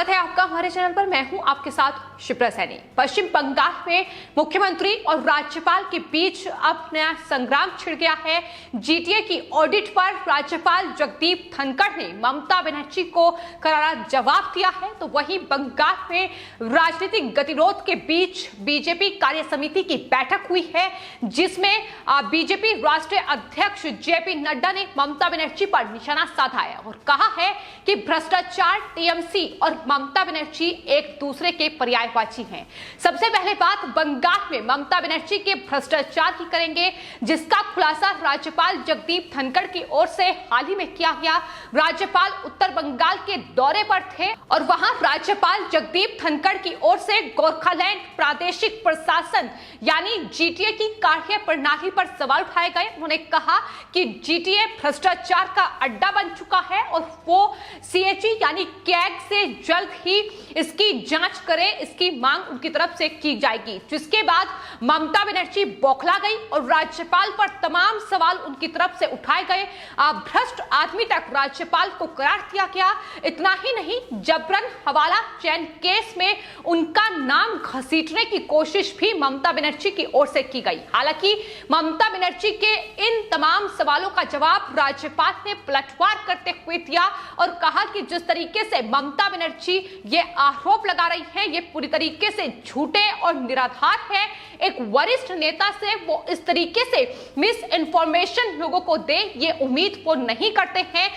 स्वागत है आपका हमारे चैनल पर। मैं हूं आपके साथ शिप्रा सैनी। पश्चिम बंगाल में मुख्यमंत्री और राज्यपाल के बीच अब नया संग्राम छिड़ गया है। जीटीए की ऑडिट पर राज्यपाल जगदीप धनखड़ ने ममता बनर्जी को करारा जवाब दिया है, तो वहीं बंगाल में राजनीतिक गतिरोध के बीच बीजेपी कार्य समिति की बैठक हुई है, जिसमें बीजेपी राष्ट्रीय अध्यक्ष जेपी नड्डा ने ममता बनर्जी पर निशाना साधा है और कहा है कि भ्रष्टाचार, टीएमसी और ममता बनर्जी एक दूसरे के पर्यायवाची हैं। सबसे पहले बात बंगाल में ममता बनर्जी के भ्रष्टाचार की करेंगे, जिसका खुलासा राज्यपाल जगदीप धनखड़ की ओर से हाल ही में किया गया। राज्यपाल उत्तर बंगाल के दौरे पर थे और वहां राज्यपाल जगदीप धनखड़ की ओर से गोरखालैंड प्रादेशिक प्रशासन यानी जीटीए की कार्य प्रणाली पर सवाल उठाए गए। उन्होंने कहा कि जीटीए भ्रष्टाचार का अड्डा बन चुका है और वो सीएजी यानी कैग से जल्द ही इसकी जांच करे, इसकी मांग उनकी तरफ से की जाएगी। जिसके बाद ममता बनर्जी बौखला गई और राज्यपाल पर तमाम सवाल उनकी तरफ से उठाए गए। भ्रष्ट आदमी तक राज्यपाल को करार दिया गया। इतना ही नहीं, जबरन हवाला चैन केस में उनका नाम घसीटने की कोशिश भी ममता बनर्जी की ओर से की गई। हालांकि ममता बनर्जी के इन तमाम सवालों का जवाब राज्यपाल ने पलटवार करते हुए दिया और कहा कि जिस तरीके से ममता बनर्जी ये आरोप लगा रही हैं, ये पूरी तरीके से झूठे और निराधार है। एक वरिष्ठ नेता से वो इस तरीके से मिस इन्फॉर्मेशन लोगों को दे, ये उम्मीद वो नहीं करते हैं।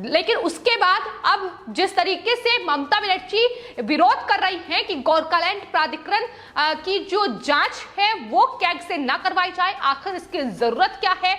लेकिन उसके बाद अब जिस तरीके से ममता बनर्जी विरोध कर रही हैं कि गोरखालैंड प्राधिकरण की जो जांच है वो कैग से ना करवाई जाए, आखिर इसकी जरूरत क्या है,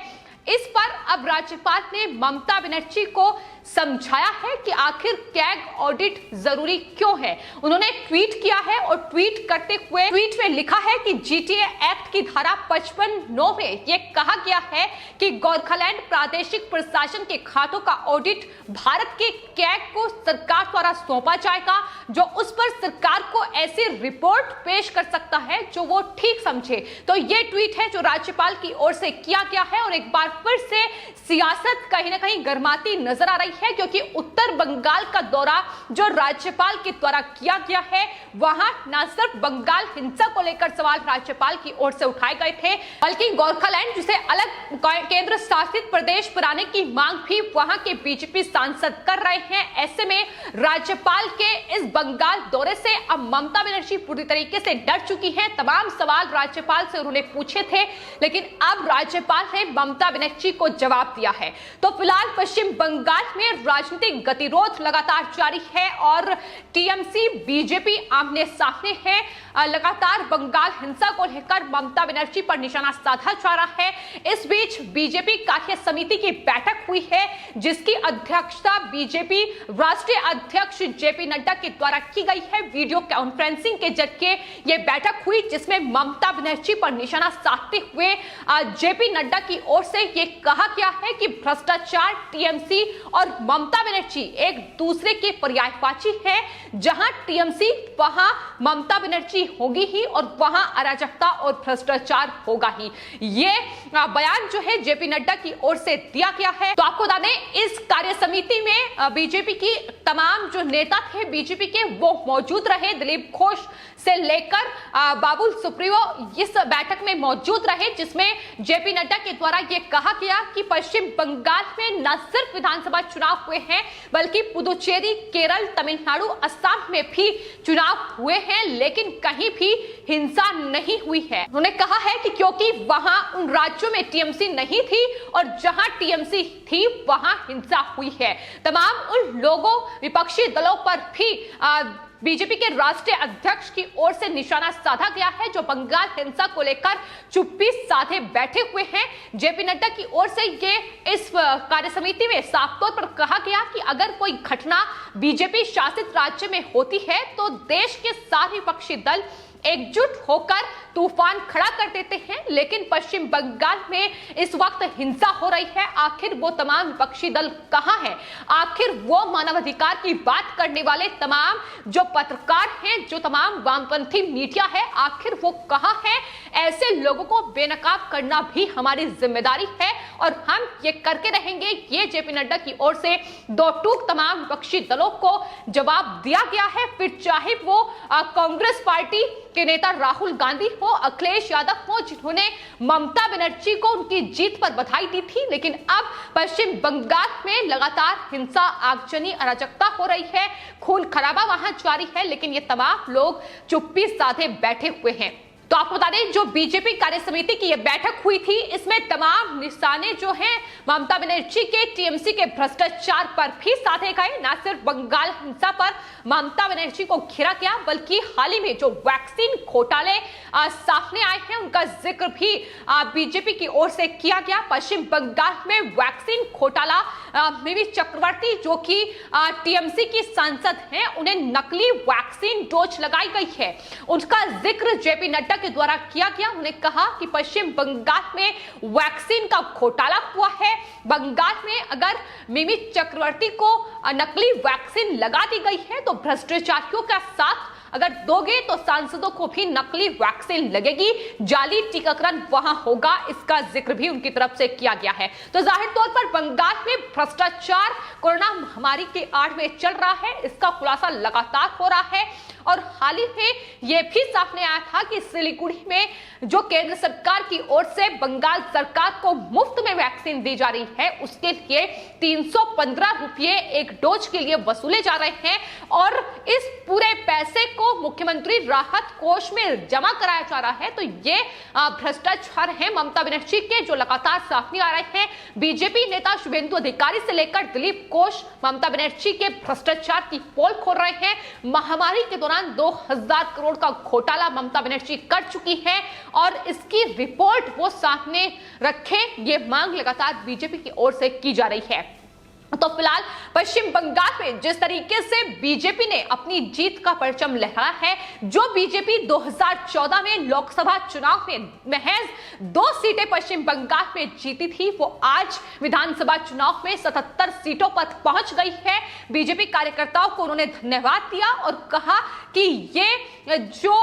इस पर अब राज्यपाल ने ममता बनर्जी को समझाया है कि आखिर कैग ऑडिट जरूरी क्यों है। उन्होंने ट्वीट किया है और ट्वीट करते हुए ट्वीट में लिखा है कि जीटीए एक्ट की धारा 55(9) में यह कहा गया है कि गोरखालैंड प्रादेशिक प्रशासन के खातों का ऑडिट भारत के कैग को सरकार द्वारा सौंपा जाएगा, जो उस पर सरकार को ऐसी रिपोर्ट पेश कर सकता है जो वो ठीक समझे। तो ये ट्वीट है जो राज्यपाल की ओर से किया गया है और एक बार फिर से सियासत कहीं ना कहीं गर्माती नजर आ रही है, क्योंकि उत्तर बंगाल का दौरा जो राज्यपाल के द्वारा किया गया है, वहां न सिर्फ बंगाल हिंसा को लेकर सवाल राज्यपाल की ओर से उठाए गए थे, बल्कि गोरखालैंड जिसे अलग केंद्र शासित प्रदेश बनाने की मांग भी वहां के बीजेपी सांसद कर रहे हैं। ऐसे में राज्यपाल के इस बंगाल दौरे से अब ममता बनर्जी पूरी तरीके से डर चुकी है। तमाम सवाल राज्यपाल से उन्होंने पूछे थे, लेकिन अब राज्यपाल ने ममता बनर्जी को जवाब दिया है। तो फिलहाल पश्चिम बंगाल में राजनीतिक गतिरोध लगातार जारी है और टीएमसी बीजेपी आमने सामने है। लगातार बंगाल हिंसा को लेकर ममता बनर्जी पर निशाना साधा जा रहा है। इस बीच बीजेपी कार्य समिति की बैठक हुई है, जिसकी अध्यक्षता बीजेपी राष्ट्रीय अध्यक्ष जेपी नड्डा के द्वारा की गई है। वीडियो कॉन्फ्रेंसिंग के जरिए यह बैठक हुई, जिसमें ममता बनर्जी पर निशाना साधते हुए जेपी नड्डा की ओर से यह कहा गया है कि भ्रष्टाचार, टीएमसी और ममता बनर्जी एक दूसरे के पर्यायवाची है। जहां टीएमसी वहां ममता बनर्जी होगी ही और वहां अराजकता और भ्रष्टाचार होगा ही। ये बयान जो है जेपी नड्डा की ओर से दिया गया है। तो आपको बता दें, इस कार्य समिति में बीजेपी की तमाम जो नेता थे बीजेपी के, वो मौजूद रहे। दिलीप घोष से लेकर बाबुल सुप्रियो इस बैठक में मौजूद रहे, जिसमें जेपी नड्डा के द्वारा यह कहा गया कि पश्चिम बंगाल में न सिर्फ विधानसभा चुनाव हुए हैं, बल्कि पुदुचेरी, केरल, तमिलनाडु, असम में भी चुनाव हुए हैं, लेकिन कहीं भी हिंसा नहीं हुई है। उन्होंने कहा है कि क्योंकि वहां उन राज्यों में टीएमसी नहीं थी और जहां टीएमसी थी वहां हिंसा हुई है। तमाम उन लोगों, विपक्षी दलों पर भी बीजेपी के राष्ट्रीय अध्यक्ष की ओर से निशाना साधा गया है, जो बंगाल हिंसा को लेकर चुप्पी साधे बैठे हुए हैं। जेपी नड्डा की ओर से ये इस कार्य समिति में साफ तौर पर कहा गया कि अगर कोई घटना बीजेपी शासित राज्य में होती है तो देश के सारे विपक्षी दल एकजुट होकर तूफान खड़ा कर देते हैं। लेकिन पश्चिम बंगाल में इस वक्त हिंसा हो रही है। आखिर वो तमाम विपक्षी दल कहां है? आखिर वो मानवाधिकार की बात करने वाले तमाम जो पत्रकार हैं, जो तमाम वामपंथी मीडिया है, आखिर वो कहां है? ऐसे लोगों को बेनकाब करना भी हमारी जिम्मेदारी है और हम ये करके रहेंगे, ये जेपी नड्डा की ओर से दो टूक तमाम विपक्षी दलों को जवाब दिया गया है। फिर चाहे वो कांग्रेस पार्टी के नेता राहुल गांधी हो, अखिलेश यादव हो, जिन्होंने ममता बनर्जी को उनकी जीत पर बधाई दी थी, लेकिन अब पश्चिम बंगाल में लगातार हिंसा, आगजनी, अराजकता हो रही है, खून खराबा वहां जारी है, लेकिन ये तमाम लोग चुप्पी साधे बैठे हुए हैं। तो आपको बता दें, जो बीजेपी कार्य समिति की यह बैठक हुई थी, इसमें तमाम निशाने जो हैं ममता बनर्जी के, टीएमसी के भ्रष्टाचार पर भी साधे गए। न सिर्फ बंगाल हिंसा पर ममता बनर्जी को घेरा गया, बल्कि हाल ही में जो वैक्सीन घोटाले सामने आए हैं, उनका जिक्र भी बीजेपी की ओर से किया गया। पश्चिम बंगाल में वैक्सीन घोटाला, मिमी चक्रवर्ती जो कि टीएमसी की सांसद हैं, उन्हें नकली वैक्सीन डोज लगाई गई है, उनका जिक्र जेपी नड्डा के द्वारा किया गया। उन्होंने कहा कि पश्चिम बंगाल में वैक्सीन का घोटाला हुआ है। बंगाल में अगर मिमी चक्रवर्ती को नकली वैक्सीन लगा दी गई है तो भ्रष्टाचारियों का साथ अगर दोगे तो सांसदों को भी नकली वैक्सीन लगेगी, जाली टीकाकरण वहां होगा, इसका जिक्र भी उनकी तरफ से किया गया है। तो जाहिर तौर पर बंगाल में भ्रष्टाचार कोरोना महामारी के आड़ में चल रहा है, इसका खुलासा लगातार हो रहा है। और हाल ही में यह भी सामने आया था कि सिलीगुड़ी में जो केंद्र सरकार की ओर से बंगाल सरकार को मुफ्त में वैक्सीन दी जा रही है, उसके लिए 315 रुपये एक डोज के लिए वसूले जा रहे हैं और इस पूरे पैसे को मुख्यमंत्री राहत कोष में जमा कराया जा रहा है। तो ये भ्रष्टाचार है ममता बनर्जी के, जो लगातार सामने आ रहे हैं। बीजेपी नेता शुभेंदु अधिकारी से लेकर दिलीप घोष ममता बनर्जी के भ्रष्टाचार की पोल खोल रहे हैं। महामारी के 2000 करोड़ का घोटाला ममता बनर्जी कर चुकी है और इसकी रिपोर्ट वो सामने रखे, ये मांग लगातार बीजेपी की ओर से की जा रही है। तो फिलहाल पश्चिम बंगाल में जिस तरीके से बीजेपी ने अपनी जीत का परचम लहराया है, जो बीजेपी 2014 में लोकसभा चुनाव में महज 2 सीटें पश्चिम बंगाल में जीती थी, वो आज विधानसभा चुनाव में 77 सीटों पर पहुंच गई है। बीजेपी कार्यकर्ताओं को उन्होंने धन्यवाद दिया और कहा कि ये जो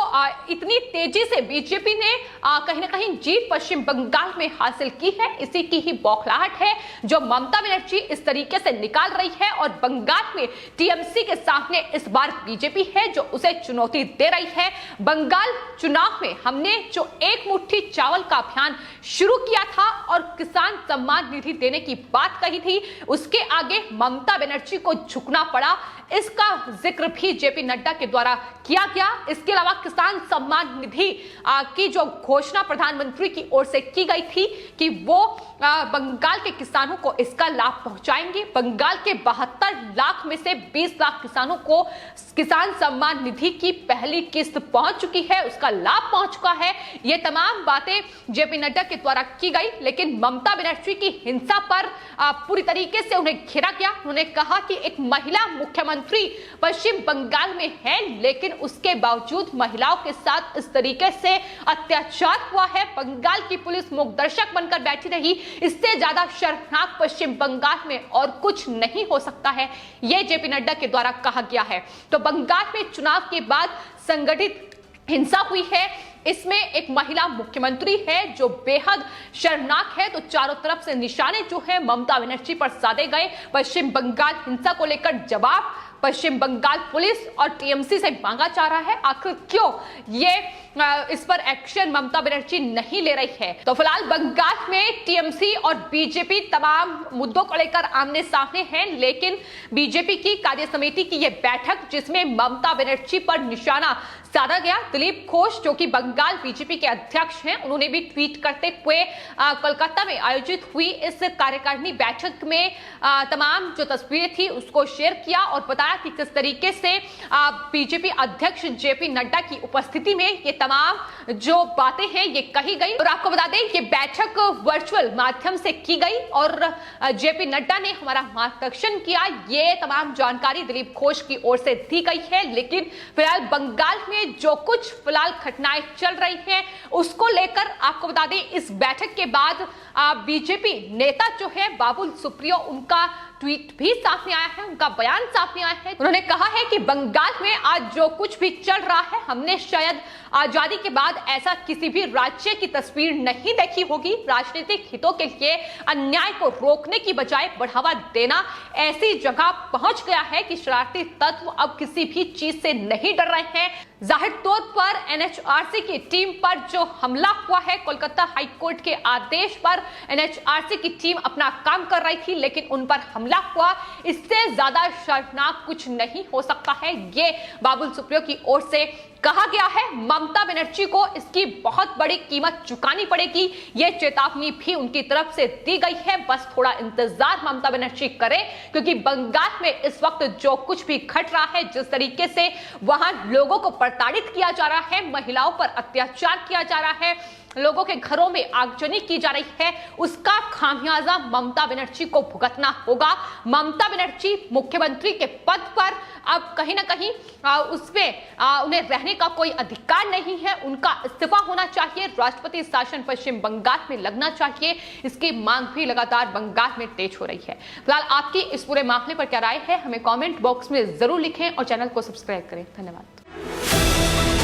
इतनी तेजी से बीजेपी ने कहीं ना कहीं जीत पश्चिम बंगाल में हासिल की है, इसी की ही बौखलाहट है जो ममता बनर्जी इस तरीके से निकाल रही है। और बंगाल में टीएमसी के सामने इस बार बीजेपी है जो उसे चुनौती दे रही है। बंगाल चुनाव में हमने जो एक मुट्ठी चावल का अभियान शुरू किया था और किसान सम्मान निधि देने की बात कही थी, उसके आगे ममता बनर्जी को झुकना पड़ा, इसका जिक्र भी जेपी नड्डा के द्वारा किया गया। इसके अलावा किसान सम्मान निधि की जो घोषणा प्रधानमंत्री की ओर से की गई थी कि वो बंगाल के किसानों को इसका लाभ पहुंचाएंगे। बंगाल के 72 लाख में से 20 लाख किसानों को किसान सम्मान निधि की पहली किस्त पहुंच चुकी है, उसका लाभ पहुंच चुका है। ये तमाम बातें जेपी नड्डा के द्वारा की गई, लेकिन ममता बनर्जी की हिंसा पर पूरी तरीके से उन्हें घेरा गया। उन्होंने कहा कि एक महिला मुख्यमंत्री पश्चिम बंगाल में है, लेकिन उसके बावजूद महिलाओं के साथ इस तरीके से अत्याचार हुआ है। बंगाल की पुलिस मूकदर्शक बनकर बैठी रही, इससे ज्यादा शर्मनाक पश्चिम बंगाल में और कुछ नहीं हो सकता है, यह जेपी नड्डा के द्वारा कहा गया है। तो बंगाल में चुनाव के बाद संगठित हिंसा हुई है, इसमें एक महिला मुख्यमंत्री है जो बेहद शर्मनाक है। तो चारों तरफ से निशाने जो है ममता बनर्जी पर साधे गए। पश्चिम बंगाल हिंसा को लेकर जवाब पश्चिम बंगाल पुलिस और टीएमसी से मांगा जा रहा है। आखिर क्यों ये इस पर एक्शन ममता बनर्जी नहीं ले रही है? तो फिलहाल बंगाल में टीएमसी और बीजेपी तमाम मुद्दों को लेकर आमने सामने हैं, लेकिन बीजेपी की कार्य समिति की यह बैठक जिसमें ममता बनर्जी पर निशाना साधा गया, दिलीप घोष जो कि बंगाल बीजेपी के अध्यक्ष हैं, उन्होंने भी ट्वीट करते हुए कोलकाता में आयोजित हुई इस कार्यकारिणी बैठक में तमाम जो तस्वीरें थी उसको शेयर किया और बताया कि किस तरीके से बीजेपी अध्यक्ष जेपी नड्डा की उपस्थिति में ये तमाम जो बातें हैं ये कही गई। और आपको बता दें ये बैठक वर्चुअल माध्यम से की गई और जेपी नड्डा ने हमारा मार्गदर्शन किया, ये तमाम जानकारी दिलीप घोष की ओर से दी गई है। लेकिन फिलहाल बंगाल में जो कुछ फिलहाल घटनाएं चल रही हैं उसको लेकर आपको बता दें इस बैठक के बाद बीजेपी नेता जो है बाबुल सुप्रियो, उनका ट्वीट भी सामने आया है, उनका बयान सामने आया है। उन्होंने कहा है कि बंगाल में आज जो कुछ भी चल रहा है, हमने शायद आजादी के बाद ऐसा किसी भी राज्य की तस्वीर नहीं देखी होगी। राजनीतिक हितों के लिए अन्याय को रोकने की बजाय बढ़ावा देना ऐसी जगह पहुंच गया है कि शरारती तत्व अब किसी भी चीज से नहीं डर रहे हैं। जाहिर तौर पर एनएचआरसी की टीम पर जो हमला हुआ है, कोलकाता हाईकोर्ट के आदेश पर एनएचआरसी की टीम अपना काम कर रही थी, लेकिन उन पर हमला हुआ। इससे ज्यादा शर्मनाक कुछ नहीं हो सकता है। ये बाबुल सुप्रियो की ओर से कहा गया है। ममता बनर्जी को इसकी बहुत बड़ी कीमत चुकानी पड़ेगी, ये चेतावनी भी उनकी तरफ से दी गई है। बस थोड़ा इंतजार ममता बनर्जी करें, क्योंकि बंगाल में इस वक्त जो कुछ भी घट रहा है, जिस तरीके से वहां लोगों को प्रताड़ित किया जा रहा है, महिलाओं पर अत्याचार किया जा रहा है, लोगों के घरों में आगजनी की जा रही है, उसका खामियाजा ममता बनर्जी को भुगतना होगा। ममता बनर्जी मुख्यमंत्री के पद पर अब कहीं ना कहीं उसमें उन्हें रहने का कोई अधिकार नहीं है। उनका इस्तीफा होना चाहिए, राष्ट्रपति शासन पश्चिम बंगाल में लगना चाहिए। इसकी मांग भी लगातार बंगाल में तेज हो रही है। फिलहाल आपकी इस पूरे मामले पर क्या राय है, हमें कमेंट बॉक्स में जरूर लिखें और चैनल को सब्सक्राइब करें। धन्यवाद।